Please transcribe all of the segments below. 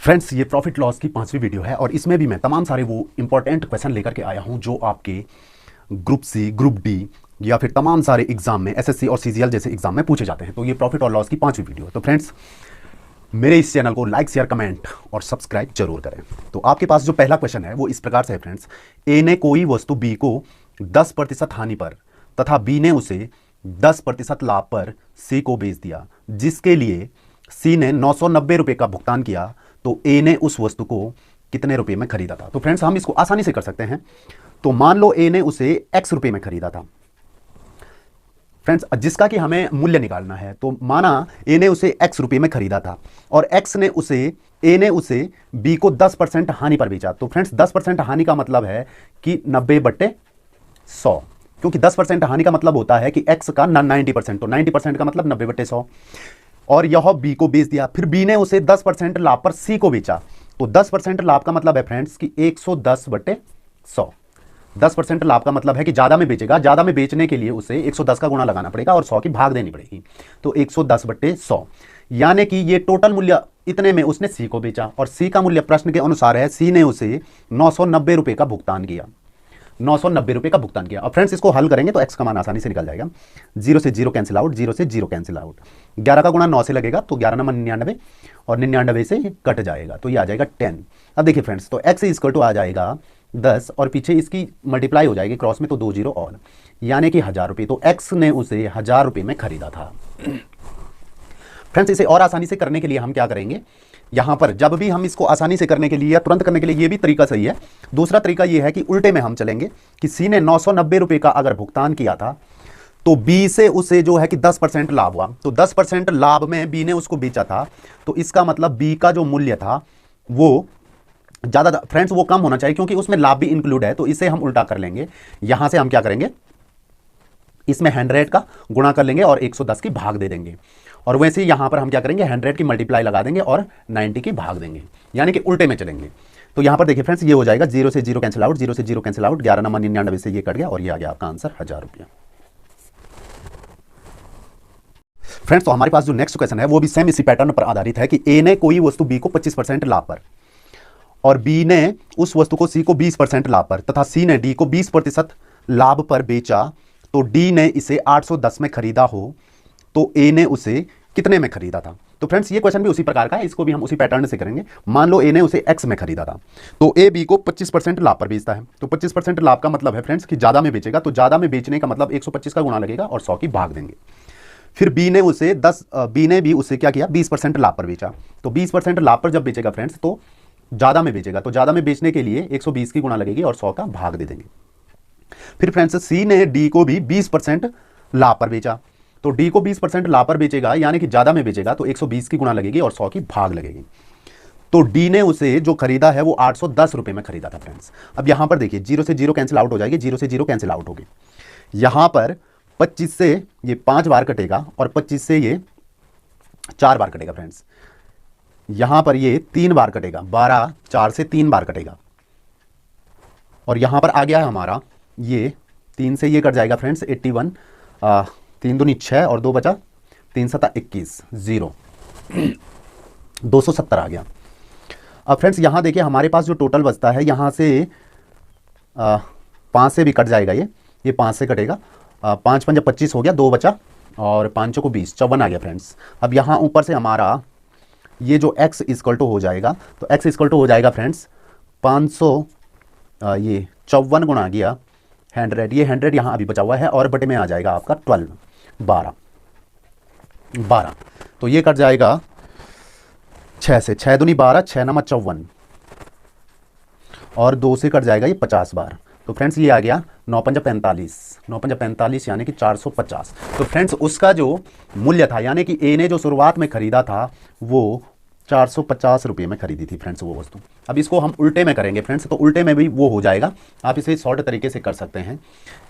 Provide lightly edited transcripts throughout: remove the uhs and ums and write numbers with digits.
Friends, ये profit loss की 5वीं वीडियो है और इसमें भी मैं तमाम सारे वो इंपॉर्टेंट क्वेश्चन लेकर के आया हूं जो आपके ग्रुप सी, ग्रुप डी या फिर तमाम सारे एग्जाम में एसएससी और सीजीएल जैसे एग्जाम में पूछे जाते हैं। तो ये प्रॉफिट और लॉस की 5वीं वीडियो है। तो फ्रेंड्स, मेरे इस चैनल को लाइक, शेयर, कमेंट और सब्सक्राइब जरूर करें। तो आपके पास जो पहला क्वेश्चन है वो इस प्रकार से है फ्रेंड्स। ए ने कोई वस्तु बी को 10% हानि पर तथा बी ने उसे 10% लाभ पर सी को बेच दिया, जिसके लिए सी ने 990 रुपये का भुगतान किया। तो ए ने उस वस्तु को कितने रुपए में खरीदा था? तो फ्रेंड्स, हम इसको आसानी से कर सकते हैं। तो मान लो ए ने उसे एक्स रुपए में खरीदा था फ्रेंड्स, जिसका कि हमें मूल्य निकालना है। तो माना ए ने उसे एक्स रुपए में खरीदा था और ए ने उसे बी को 10% हानि पर बेचा। तो फ्रेंड्स, 10% हानि का मतलब है कि 90/100, क्योंकि 10% हानि का मतलब होता है कि एक्स का 90%, तो 90% का मतलब 90/100। और यह बी को बेच दिया, फिर बी ने उसे 10% लाभ पर सी को बेचा। तो 10% लाभ का मतलब है फ्रेंड्स कि 110/100। 10% लाभ का मतलब है कि ज्यादा में बेचेगा, ज्यादा में बेचने के लिए उसे 110 का गुणा लगाना पड़ेगा और 100 की भाग देनी पड़ेगी। तो 110/100, यानी कि ये टोटल मूल्य इतने में उसने सी को बेचा और सी का मूल्य प्रश्न के अनुसार है, सी ने उसे 990 रुपए का भुगतान किया। 990 रुपए का भुगतान किया। और फ्रेंड्स, इसको हल करेंगे तो एक्स का मान आसानी से निकल जाएगा। 0 से 0 कैंसिल आउट, 0 से 0 कैंसिल आउट। 11 का गुणा 9 से लगेगा तो 11 नंबर 99 और 99 से कट जाएगा तो ये आ जाएगा 10। अब देखिए फ्रेंड्स, तो एक्स इक्वल टू आ जाएगा 10 और पीछे इसकी मल्टीप्लाई हो जाएगी क्रॉस में, तो 2 0 और, यानी कि 1000 रुपये। तो एक्स ने उसे 1000 रुपये में खरीदा था। फ्रेंड्स, इसे और आसानी से करने के लिए हम क्या करेंगे, यहां पर जब भी हम इसको आसानी से करने के लिए या तुरंत करने के लिए, ये भी तरीका सही है। दूसरा तरीका ये है कि उल्टे में हम चलेंगे कि सी ने 990 रुपए का अगर भुगतान किया था तो बी से उसे जो है कि 10% लाभ हुआ। तो 10% लाभ में बी ने उसको बेचा था, तो इसका मतलब बी का जो मूल्य था वो ज्यादा, फ्रेंड्स वो कम होना चाहिए क्योंकि उसमें लाभ भी इंक्लूड है। तो इसे हम उल्टा कर लेंगे, यहां से हम क्या करेंगे, इसमें 100 का गुणा कर लेंगे और 110 की भाग दे देंगे। और वैसे ही यहां पर हम क्या करेंगे, 100 की मल्टीप्लाई लगा देंगे और 90 की भाग देंगे, यानी कि उल्टे में चलेंगे। तो यहां पर देखिए फ्रेंड्स, ये हो जाएगा 0 से 0 कैंसिल आउट, 0 से 0 कैंसिल आउट, 11 नंबर 99 से ये कट गया और ये आ गया आपका आंसर 1000 रुपया। फ्रेंड्स, तो हमारे पास जो नेक्स्ट क्वेश्चन है वो भी सेम इसी पैटर्न पर आधारित है कि ए ने कोई वस्तु बी को 25% लाभ पर और बी ने उस वस्तु को सी को 20% लाभ पर तथा सी ने डी को 20% लाभ पर बेचा। तो डी ने इसे 810 में खरीदा हो, तो ए ने उसे कितने में खरीदा था? तो फ्रेंड्स, ये क्वेश्चन भी उसी प्रकार का है, इसको भी हम उसी पैटर्न से करेंगे। मान लो ए ने उसे एक्स में खरीदा था, तो ए बी को 25% लाभ पर बेचता है। तो 25% लाभ का मतलब है फ्रेंड्स कि ज्यादा में बेचेगा, तो ज्यादा में बेचने का मतलब 125 का गुणा लगेगा और 100 की भाग देंगे। फिर बी ने भी उसे क्या किया, 20% लाभ पर बेचा। तो 20% लाभ पर जब बेचेगा फ्रेंड्स तो ज्यादा में बेचेगा, तो ज्यादा में बेचने के लिए 120 की गुणा लगेगी और 100 का भाग दे देंगे। फिर फ्रेंड्स, सी ने डी को भी 20% लाभ पर बेचा। तो डी को 20% लाभ पर बेचेगा, यानी कि ज्यादा में बेचेगा, तो 120 की गुणा लगेगी और 100 की भाग लगेगी। तो डी ने उसे जो खरीदा है वो 810 रुपए में खरीदा था फ्रेंड्स। अब यहां पर देखिए 0 से 0 कैंसिल आउट हो जाएगी, 0 से 0 कैंसिल आउट होगी। यहां पर 25 से ये 5 बार कटेगा और 25 से ये 4 बार कटेगा फ्रेंड्स। यहां पर ये 3 बार कटेगा, 12 4 से 3 बार कटेगा। और यहां पर आ गया है हमारा ये 3 से ये कट जाएगा फ्रेंड्स 81, 3 दूनी 6 और 2 बचा, 3 7 21, 0, 270 आ गया। अब फ्रेंड्स, यहां देखिए हमारे पास जो टोटल बचता है, यहां से 5 से भी कट जाएगा, ये 5 से कटेगा, 5 5 25 हो गया, 2 बचा और 5 को 20, 54 आ गया फ्रेंड्स। अब यहां ऊपर से हमारा ये जो x इक्वल टू हो जाएगा, तो x इक्वल टू हो जाएगा फ्रेंड्स 500, ये 54 गुणा गया 100, ये 100 यहाँ अभी बचा हुआ है और बटे में आ जाएगा आपका 12, 12। तो ये कट जाएगा 6 से, 6 दूनी 12, 6 नंबर 54 और 2 से कट जाएगा ये 50 बार। तो फ्रेंड्स, ये आ गया 9 5 45, 9 5 45 यानी कि 450। तो फ्रेंड्स, उसका जो मूल्य था, यानी कि ए ने जो शुरुआत में खरीदा था वो 450 रुपये में खरीदी थी फ्रेंड्स वो वस्तु। अब इसको हम उल्टे में करेंगे फ्रेंड्स, तो उल्टे में भी वो हो जाएगा। आप इसे शॉर्ट तरीके से कर सकते हैं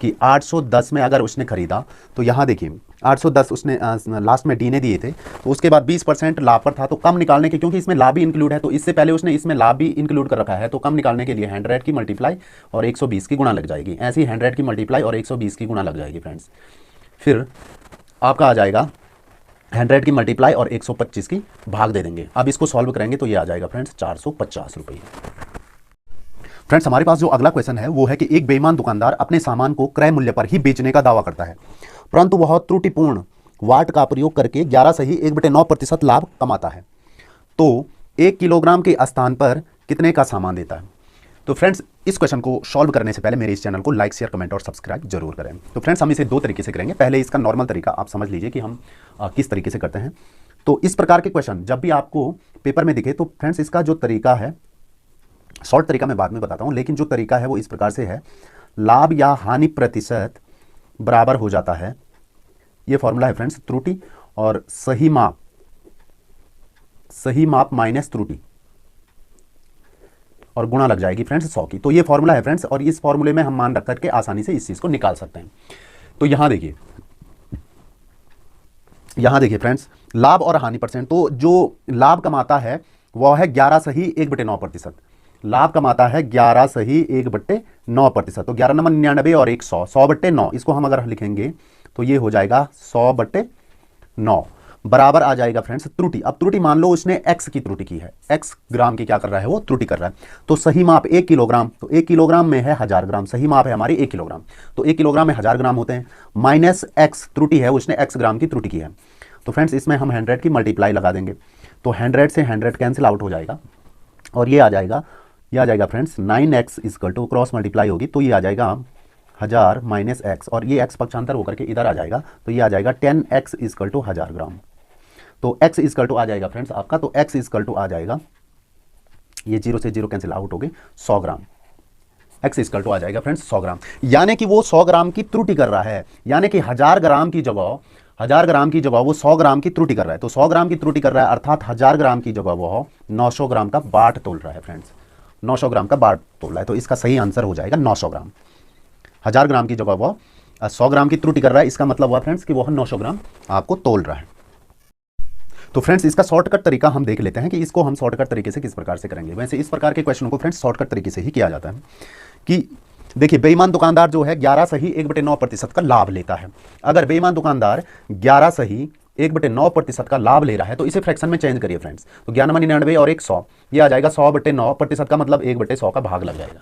कि 810 में अगर उसने खरीदा, तो यहाँ देखिए 810 उसने लास्ट में डी ने दिए थे, तो उसके बाद 20% लाभ पर था, तो कम निकालने के, क्योंकि इसमें लाभ भी इंक्लूड है, तो इससे पहले उसने इसमें लाभ भी इंक्लूड कर रखा है, तो कम निकालने के लिए 100 की मल्टीप्लाई और 120 की गुणा लग जाएगी। ऐसे ही 100 की मल्टीप्लाई और 120 की गुणा लग जाएगी फ्रेंड्स। फिर आपका आ जाएगा 100 की मल्टीप्लाई और 125 की भाग दे देंगे। अब इसको सॉल्व करेंगे तो ये आ जाएगा फ्रेंड्स 450 रुपये। फ्रेंड्स हमारे पास जो अगला क्वेश्चन है वो है कि एक बेईमान दुकानदार अपने सामान को क्रय मूल्य पर ही बेचने का दावा करता है, परंतु वह त्रुटिपूर्ण वाट का प्रयोग करके 11.1/9% लाभ कमाता है, तो 1 किलोग्राम के स्थान पर कितने का सामान देता है। तो फ्रेंड्स इस क्वेश्चन को सॉल्व करने से पहले मेरे इस चैनल को लाइक, शेयर, कमेंट और सब्सक्राइब जरूर करें। तो फ्रेंड्स हम इसे दो तरीके से करेंगे। पहले इसका नॉर्मल तरीका आप समझ लीजिए कि हम किस तरीके से करते हैं। तो इस प्रकार के क्वेश्चन जब भी आपको पेपर में दिखे तो फ्रेंड्स इसका जो तरीका है, शॉर्ट तरीका मैं बाद में बताता हूं, लेकिन जो तरीका है वो इस प्रकार से है, लाभ या हानि प्रतिशत बराबर हो जाता है, ये फॉर्मूला है फ्रेंड्स, त्रुटि और सही माप माइनस त्रुटि और गुणा लग जाएगी फ्रेंड्स 100 की। तो ये फॉर्मूला है फ्रेंड्स, और इस फॉर्मूले में हम मान रख करके आसानी से इस चीज को निकाल सकते हैं। तो यहां देखिए फ्रेंड्स, लाभ और हानि परसेंट, तो जो लाभ कमाता है वह है 11.1/9%। लाभ कमाता है 11.1/9%। तो 11 नंबर 99 और 100, 100/9, इसको हम अगर लिखेंगे तो ये हो जाएगा 100/9 बराबर आ जाएगा फ्रेंड्स त्रुटि। अब त्रुटि मान लो उसने x की त्रुटि की है, x ग्राम की क्या कर रहा है, वो त्रुटि कर रहा है। तो सही माप 1 किलोग्राम, तो 1 किलोग्राम में है 1000 ग्राम, सही माप है हमारी 1 किलोग्राम, तो 1 किलोग्राम में 1000 ग्राम होते हैं, माइनस x त्रुटि है, उसने x ग्राम की त्रुटि की है। तो फ्रेंड्स इसमें हम 100 की मल्टीप्लाई लगा देंगे, तो 100 से 100 कैंसिल आउट हो जाएगा और ये आ जाएगा friends 9x equal to cross multiply होगी, तो ये आ जाएगा 1000 माइनस x, और ये x पक्षांतर होकर के इधर आ जाएगा, तो ये आ जाएगा 10x इक्वल टू 1000 ग्राम। तो x इक्वल टू आ जाएगा फ्रेंड्स आपका, तो x इक्वल टू आ जाएगा, ये 0 से 0 कैंसिल आउट हो गए, 100 ग्राम। x इक्वल टू आ जाएगा फ्रेंड्स 100 ग्राम, यानी कि वो 100 ग्राम की त्रुटि कर रहा है, यानी कि 1000 ग्राम की जगह वो 100 ग्राम की त्रुटि कर रहा है। तो 100 ग्राम की त्रुटि कर रहा है, अर्थात 1000 ग्राम की जगह वो 900 ग्राम का बाट तोल रहा है फ्रेंड्स, 900 ग्राम का बाट तोल रहा है। तो इसका सही आंसर हो जाएगा 900 ग्राम। 1000 ग्राम की जगह वो 100 ग्राम की त्रुटि कर रहा है, इसका मतलब हुआ फ्रेंड्स कि वो 900 ग्राम आपको तोल रहा है। तो फ्रेंड्स इसका शॉर्टकट तरीका हम देख लेते हैं कि इसको हम शॉर्टकट तरीके से किस प्रकार से करेंगे। वैसे इस प्रकार के क्वेश्चन को फ्रेंड्स शॉर्टकट तरीके से ही किया जाता है कि देखिए बेईमान दुकानदार जो है 11.1/9% का लाभ लेता है। अगर बेईमान दुकानदार 11.1/9% का लाभ ले रहा है तो इसे फ्रैक्शन में चेंज करिए फ्रेंड्स। तो 99 और 100, ये आ जाएगा 100/9% का मतलब 1/100 का भाग लग जाएगा,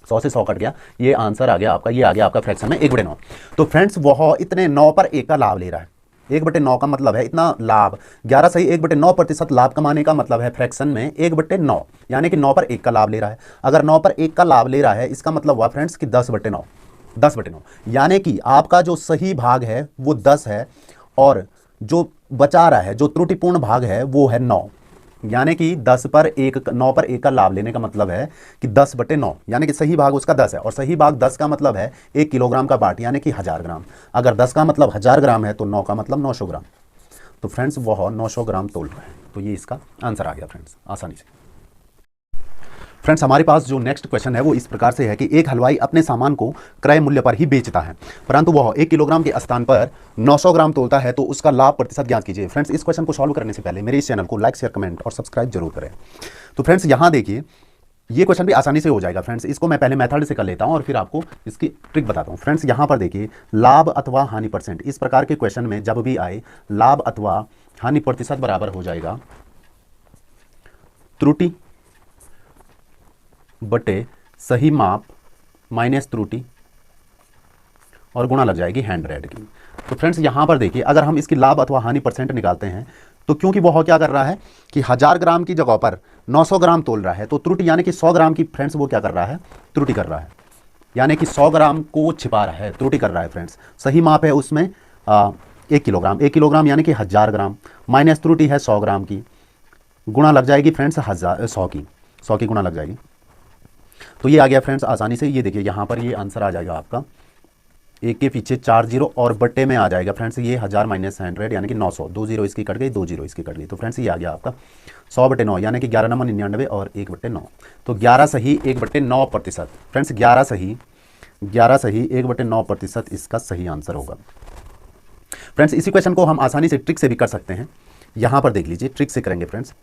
100 से 100 कट गया, ये आंसर आ गया आपका, ये आ गया आपका फ्रैक्शन में 1/9। तो फ्रेंड्स वह इतने 9 पर 1 का लाभ ले रहा है, 1/9 का मतलब है इतना लाभ, 11.1/9% लाभ कमाने का मतलब है फ्रैक्शन में 1/9, यानी कि 9 पर 1 का लाभ ले रहा है। अगर 9 पर 1 का लाभ ले रहा है, इसका मतलब हुआ फ्रेंड्स कि 10/9, यानी कि आपका जो सही भाग है वो 10 है और जो बचा रहा है, जो त्रुटिपूर्ण भाग है वो है 9, यानी कि 9 पर 1 का लाभ लेने का मतलब है कि 10/9, यानी कि सही भाग उसका 10 है, और सही भाग 10 का मतलब है 1 किलोग्राम का बाट, यानी कि 1000 ग्राम। अगर 10 का मतलब 1000 ग्राम है तो 9 का मतलब 900 ग्राम। तो फ्रेंड्स वह 900 ग्राम तोल रहा है, तो ये इसका आंसर आ गया फ्रेंड्स आसानी से। फ्रेंड्स हमारे पास जो नेक्स्ट क्वेश्चन है वो इस प्रकार से है कि एक हलवाई अपने सामान को क्रय मूल्य पर ही बेचता है, परंतु वह 1 किलोग्राम के स्थान पर 900 ग्राम तोलता है, तो उसका लाभ प्रतिशत ज्ञात कीजिए। फ्रेंड्स इस क्वेश्चन को सॉल्व करने से पहले मेरे इस चैनल को लाइक, शेयर, कमेंट और सब्सक्राइब जरूर करें। तो फ्रेंड्स यहाँ देखिए ये क्वेश्चन भी आसानी से हो जाएगा फ्रेंड्स, इसको मैं पहले मेथड से कर लेता हूँ और फिर आपको इसकी ट्रिक बताता हूँ। फ्रेंड्स यहाँ पर देखिए लाभ अथवा हानि परसेंट, इस प्रकार के क्वेश्चन में जब भी आए लाभ अथवा हानि प्रतिशत बराबर हो जाएगा त्रुटि बटे सही माप माइनस त्रुटि और गुणा लग जाएगी 100 की। तो फ्रेंड्स यहां पर देखिए अगर हम इसकी लाभ अथवा हानि परसेंट निकालते हैं तो क्योंकि वह क्या कर रहा है कि 1000 ग्राम की जगह पर 900 ग्राम तोल रहा है, तो त्रुटि यानी कि 100 ग्राम की फ्रेंड्स वो क्या कर रहा है, त्रुटि कर रहा है, यानी कि 100 ग्राम को छिपा रहा है, त्रुटि कर रहा है फ्रेंड्स। सही माप है उसमें 1 किलोग्राम यानी कि 1000 ग्राम, माइनस त्रुटि है 100 ग्राम की, गुणा लग जाएगी फ्रेंड्स 100 की गुणा लग जाएगी। तो ये आ गया फ्रेंड्स आसानी से, ये देखिए यहाँ पर ये आंसर आ जाएगा आपका, एक के पीछे 4 0 और बट्टे में आ जाएगा फ्रेंड्स ये 1000 माइनस 100 यानी कि 900, 2 0 इसकी कट गई, 2 0 इसकी कट गई। तो फ्रेंड्स ये आ गया आपका 100/9 यानी कि 11 नंबर 99 और 1/9। तो 11 सही 1/9%, फ्रेंड्स 11 सही 1/9% इसका सही आंसर होगा। फ्रेंड्स इसी क्वेश्चन को हम आसानी से ट्रिक से भी कर सकते हैं, यहाँ पर देख लीजिए ट्रिक से करेंगे फ्रेंड्स,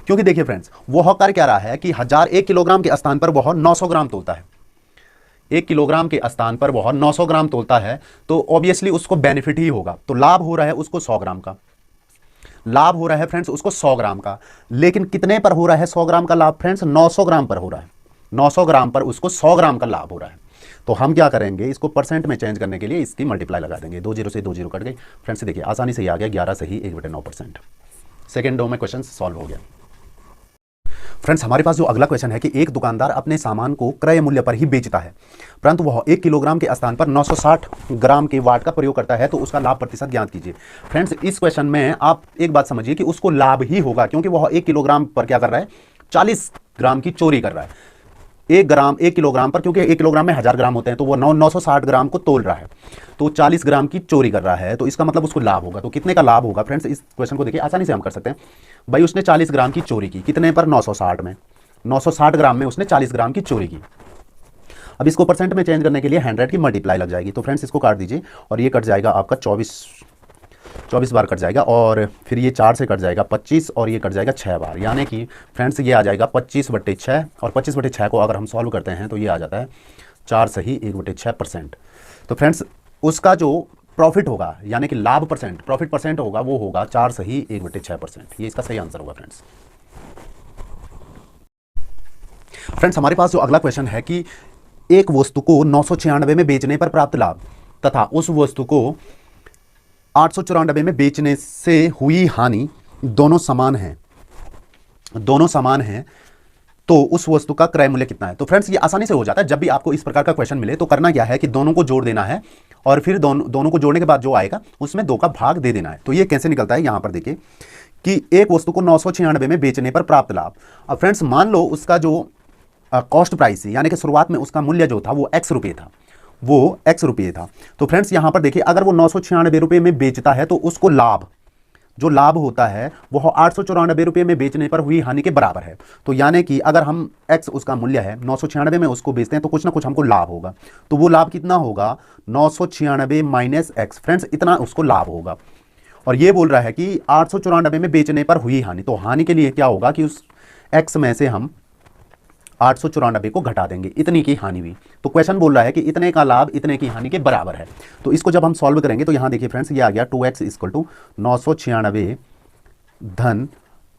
क्योंकि देखिए फ्रेंड्स वह कर क्या रहा है कि 1 किलोग्राम के स्थान पर वह 900 ग्राम तोलता है, 1 किलोग्राम के स्थान पर वह 900 ग्राम तोलता है, तो ऑब्वियसली उसको बेनिफिट ही होगा। तो लाभ हो रहा है उसको 100 ग्राम का, लाभ हो रहा है फ्रेंड्स उसको 100 ग्राम का। लेकिन कितने पर हो रहा है 100 ग्राम का लाभ फ्रेंड्स? 900 ग्राम पर हो रहा है। 900 ग्राम पर उसको 100 ग्राम का लाभ हो रहा है। तो हम क्या करेंगे, इसको परसेंट में चेंज करने के लिए इसकी मल्टीप्लाई लगा देंगे। 2 जीरो से 2 जीरो कट गई फ्रेंड्स। देखिए आसानी से ही आ गया 11 से ही 1/9%। सेकेंड रो में क्वेश्चन सॉल्व हो गया। फ्रेंड्स हमारे पास जो अगला क्वेश्चन है कि एक दुकानदार अपने सामान को क्रय मूल्य पर ही बेचता है, परंतु वह 1 किलोग्राम के स्थान पर 960 ग्राम के वाट का प्रयोग करता है, तो उसका लाभ प्रतिशत ज्ञात कीजिए। फ्रेंड्स इस क्वेश्चन में आप एक बात समझिए कि उसको लाभ ही होगा, क्योंकि वह 1 किलोग्राम पर क्या कर रहा है, 40 ग्राम की चोरी कर रहा है। 1 किलोग्राम पर, क्योंकि 1 किलोग्राम में 1000 ग्राम होते हैं, तो वो 960 ग्राम को तोल रहा है, तो 40 ग्राम की चोरी कर रहा है, तो इसका मतलब उसको लाभ होगा। तो कितने का लाभ होगा फ्रेंड्स? इस क्वेश्चन को देखिए आसानी से हम कर सकते हैं। भाई उसने 40 ग्राम की चोरी की, कितने पर? 960 में, 960 ग्राम में उसने 40 ग्राम की चोरी की। अब इसको परसेंट में चेंज करने के लिए 100 की मल्टीप्लाई लग जाएगी। तो फ्रेंड्स इसको काट दीजिए और ये कट जाएगा आपका 24 बार कट जाएगा, और फिर ये 4 से कट जाएगा 25, और ये कट जाएगा 6 बार, यानी कि फ्रेंड्स ये आ जाएगा 25/6। और 25/6 को अगर हम सॉल्व करते हैं तो ये आ जाता है 4 सही 1/6%। तो फ्रेंड्स उसका जो प्रॉफिट होगा, यानी कि लाभ परसेंट, प्रॉफिट परसेंट होगा, वो होगा 4 सही 1/6%। ये इसका सही आंसर होगा फ्रेंड्स। फ्रेंड्स हमारे पास जो अगला क्वेश्चन है कि एक वस्तु को 996 में बेचने पर प्राप्त लाभ तथा उस वस्तु को 894 में बेचने से हुई हानि दोनों समान हैं, दोनों समान हैं, तो उस वस्तु का क्रय मूल्य कितना है? तो फ्रेंड्स ये आसानी से हो जाता है। जब भी आपको इस प्रकार का क्वेश्चन मिले तो करना क्या है कि दोनों को जोड़ देना है, और फिर दोनों को जोड़ने के बाद जो आएगा उसमें 2 का भाग दे देना है। तो ये कैसे निकलता है, यहां पर देखिए कि एक वस्तु को 996 में बेचने पर प्राप्त लाभ। अब फ्रेंड्स मान लो उसका जो कॉस्ट प्राइस है, यानी कि शुरुआत में उसका मूल्य जो था वो x रुपये था, वो x रुपये था। तो फ्रेंड्स यहां पर देखिए अगर वो 996 रुपये में बेचता है तो उसको लाभ, जो लाभ होता है वह 894 रुपये में बेचने पर हुई हानि के बराबर है। तो यानी कि अगर हम x उसका मूल्य है 996 में उसको बेचते हैं तो कुछ ना कुछ हमको लाभ होगा। तो वो लाभ कितना होगा? 996 माइनस x। फ्रेंड्स इतना उसको लाभ होगा। और ये बोल रहा है कि 894 में बेचने पर हुई हानि, तो हानि के लिए क्या होगा कि उस x में से हम 894 को घटा देंगे, इतनी की हानि हुई। तो क्वेश्चन बोल रहा है कि इतने का लाभ इतने की हानि के बराबर है। तो इसको जब हम सॉल्व करेंगे तो यहां देखिए फ्रेंड्स ये आ गया 2x = 996 धन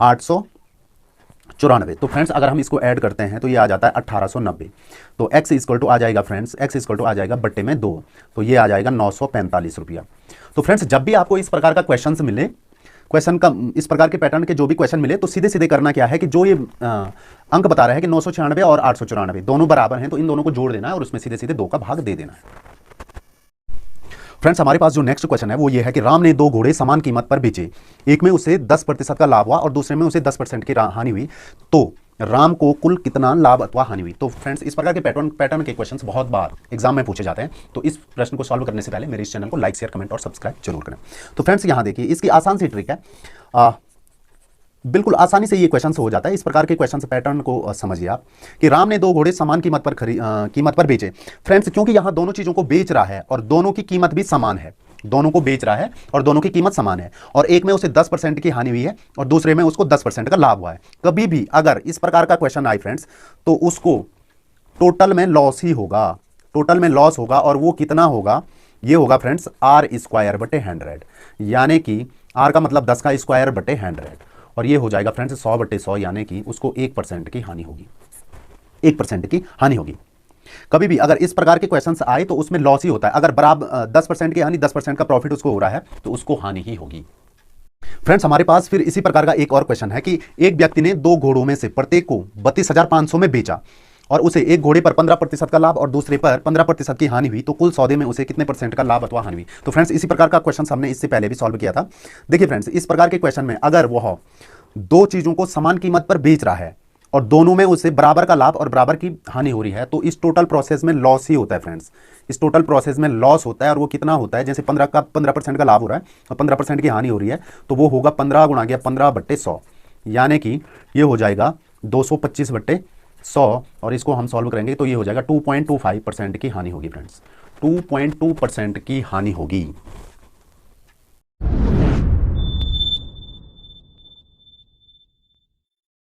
894। तो फ्रेंड्स अगर हम इसको ऐड करते हैं तो ये आ जाता है 1890। तो x = आ जाएगा फ्रेंड्स, x = आ जाएगा बट्टे में 2, तो ये आ जाएगा 945 रुपया। तो फ्रेंड्स जब भी आपको इस प्रकार का क्वेश्चन मिले, क्वेश्चन का इस प्रकार के पैटर्न के जो भी क्वेश्चन मिले, तो सीधे सीधे करना क्या है कि जो ये अंक बता रहा है कि 996 और 894 दोनों बराबर हैं, तो इन दोनों को जोड़ देना है और उसमें सीधे सीधे 2 का भाग दे देना है। फ्रेंड्स हमारे पास जो नेक्स्ट क्वेश्चन है वो ये है कि राम ने 2 घोड़े समान कीमत पर बेचे, एक में उसे 10% का लाभ हुआ और दूसरे में उसे 10% की हानि हुई, तो राम को कुल कितना लाभ अथवा हानि हुई? तो फ्रेंड्स इस प्रकार के पैटर्न के क्वेश्चंस बहुत बार एग्जाम में पूछे जाते हैं, तो इस प्रश्न को सॉल्व करने से पहले मेरे इस चैनल को लाइक, शेयर, कमेंट और सब्सक्राइब जरूर करें। तो फ्रेंड्स यहां देखिए इसकी आसान सी ट्रिक है, बिल्कुल आसानी से ये क्वेश्चन हो जाता है। इस प्रकार के क्वेश्चन पैटर्न को समझिए आप कि राम ने 2 घोड़े समान कीमत पर बेचे। फ्रेंड्स क्योंकि यहां दोनों चीजों को बेच रहा है और दोनों की कीमत भी समान है, दोनों को बेच रहा है और दोनों की कीमत समान है, और एक में उसे 10% की हानि हुई है और दूसरे में उसको 10% का लाभ हुआ है। कभी भी अगर इस प्रकार का क्वेश्चन आए फ्रेंड्स तो उसको टोटल में लॉस ही होगा, टोटल में लॉस होगा, और वो कितना होगा? ये होगा फ्रेंड्स r²/100, यानी कि r का मतलब 10 का स्क्वायर बटे 100, और ये हो जाएगा फ्रेंड्स 100/100, यानी कि उसको 1% की हानि होगी, 1% की हानि होगी। कभी भी अगर इस प्रकार के क्वेश्चंस आए तो उसमें लॉस ही होता है। अगर बराबर 10% की हानि 10% का प्रॉफिट उसको हो रहा है तो उसको हानि ही होगी। फ्रेंड्स हमारे पास फिर इसी प्रकार का एक और क्वेश्चन है कि एक व्यक्ति ने 2 घोड़ों में से प्रत्येक को 32,500 में बेचा और उसे एक घोड़े पर 15% का लाभ और दूसरे पर 15% की हानि हुई, तो कुल सौदे में उसे कितने % का लाभ अथवा हानि हुई? तो फ्रेंड्स इसी प्रकार का क्वेश्चन हमने इससे पहले भी सॉल्व किया था। देखिए फ्रेंड्स इस प्रकार के क्वेश्चन में अगर वह 2 चीजों को समान कीमत पर बेच रहा है और दोनों में उसे बराबर का लाभ और बराबर की हानि हो रही है, तो इस टोटल प्रोसेस में लॉस ही होता है फ्रेंड्स। इस टोटल प्रोसेस में लॉस होता है, और वो कितना होता है? जैसे 15% का लाभ हो रहा है और 15% की हानि हो रही है, तो वो होगा 15 गुणा गया 15/100, यानी कि ये हो जाएगा 225/100, और इसको हम सॉल्व करेंगे तो ये हो जाएगा 2.25% की हानि होगी फ्रेंड्स, 2.2% की हानि होगी।